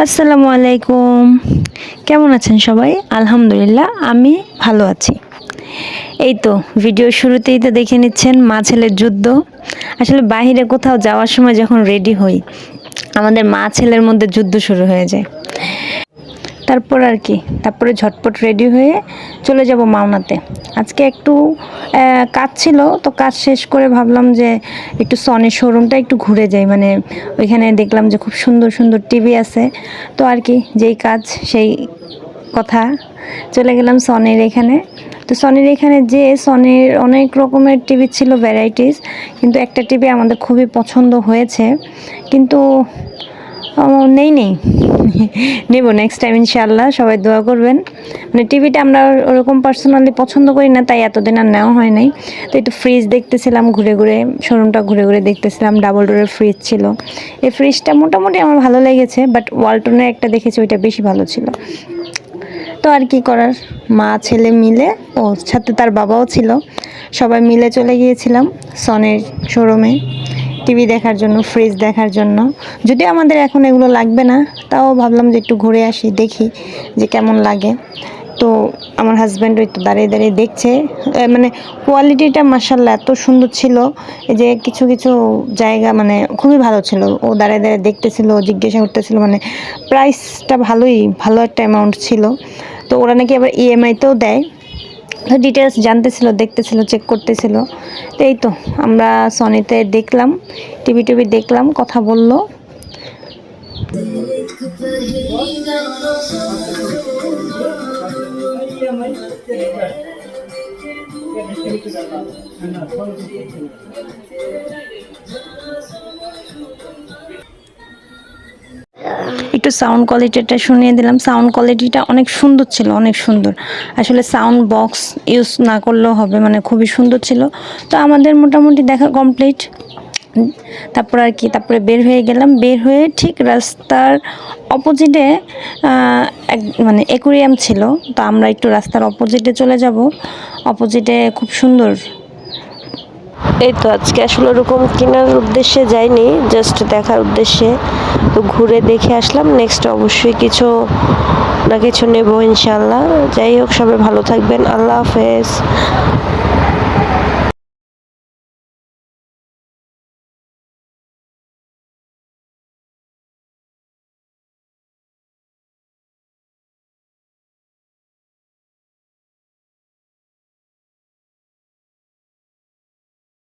আসসালামু আলাইকুম। কেমন আছেন সবাই? আলহামদুলিল্লাহ আমি ভালো আছি। এই তো ভিডিওর শুরুতেই তো দেখে নিচ্ছেন মা ছেলের যুদ্ধ। আসলে বাহিরে কোথাও যাওয়ার সময় যখন রেডি হই, আমাদের মা ছেলের মধ্যে যুদ্ধ শুরু হয়ে যায়। তারপর আর কি, তারপরে ঝটপট রেডি হয়ে চলে যাব মাওনাতে। আজকে একটু কাজ ছিল, তো কাজ শেষ করে ভাবলাম যে একটু সনির শোরুমটা একটু ঘুরে যাই। মানে ওইখানে দেখলাম যে খুব সুন্দর সুন্দর টিভি আছে, তো আর কি যেই কাজ সেই কথা, চলে গেলাম সনির এখানে। তো সনির এখানে যে সনির অনেক রকমের টিভি ছিল, ভ্যারাইটিস, কিন্তু একটা টিভি আমাদের খুবই পছন্দ হয়েছে, কিন্তু নেই নেব নেক্সট টাইম ইনশাআল্লাহ, সবাই দোয়া করবেন। মানে টিভিটা আমরা ওরকম পার্সোনালি পছন্দ করি না, তাই এতদিন আর নেওয়া হয় নাই। তো একটু ফ্রিজ দেখতেছিলাম, ঘুরে ঘুরে শোরুমটা ঘুরে ঘুরে দেখতেছিলাম। ডাবল ডোরের ফ্রিজ ছিল, এই ফ্রিজটা মোটামুটি আমার ভালো লেগেছে, বাট ওয়ালটনের একটা দেখেছি ওইটা বেশি ভালো ছিল। তো আর কি করার, মা ছেলে মিলে, ও সাথে তার বাবাও ছিল, সবাই মিলে চলে গিয়েছিলাম সনির শোরুমে টিভি দেখার জন্য, ফ্রিজ দেখার জন্য। যদিও আমাদের এখন এগুলো লাগবে না, তাও ভাবলাম যে একটু ঘুরে আসি, দেখি যে কেমন লাগে। তো আমার হাজব্যান্ড ওই তো দাঁড়িয়ে দাঁড়িয়ে দেখছে, মানে কোয়ালিটিটা মাশাআল্লাহ এত সুন্দর ছিল, এই যে কিছু কিছু জায়গা মানে খুবই ভালো ছিল। ও দাঁড়িয়ে দাঁড়িয়ে দেখতেছিল, জিজ্ঞাসা করতেছিল, মানে প্রাইসটা ভালো একটা অ্যামাউন্ট ছিল। তো ওরা নাকি আবার ইএমআইতেও দেয়। তো ডিটেলস জানতেছিল, দেখতেছিল, চেক করতেছিল। তো এই তো আমরা সনিতে দেখলাম, টিভি দেখলাম, কথা বললো। একটু সাউন্ড কোয়ালিটিটা শুনিয়ে দিলাম। সাউন্ড কোয়ালিটিটা অনেক সুন্দর ছিল, অনেক সুন্দর। আসলে সাউন্ড বক্স ইউজ না করলেও হবে, মানে খুবই সুন্দর ছিল। তো আমাদের মোটামুটি দেখা কমপ্লিট। তারপর আর কি, তারপরে বের হয়ে গেলাম। বের হয়ে ঠিক রাস্তার অপোজিটে এক মানে অ্যাকুরিয়াম ছিল, তো আমরা একটু রাস্তার অপোজিটে চলে যাব। অপোজিটে খুব সুন্দর। এই তো আজকে আসলে ওরকম কেনার উদ্দেশ্যে যাইনি, জাস্ট দেখার উদ্দেশ্যে। তো ঘুরে দেখে আসলাম, নেক্সট অবশ্যই কিছু না কিছু নেব ইনশাআল্লাহ। যাই হোক, সবাই ভালো থাকবেন, আল্লাহ হাফেজ।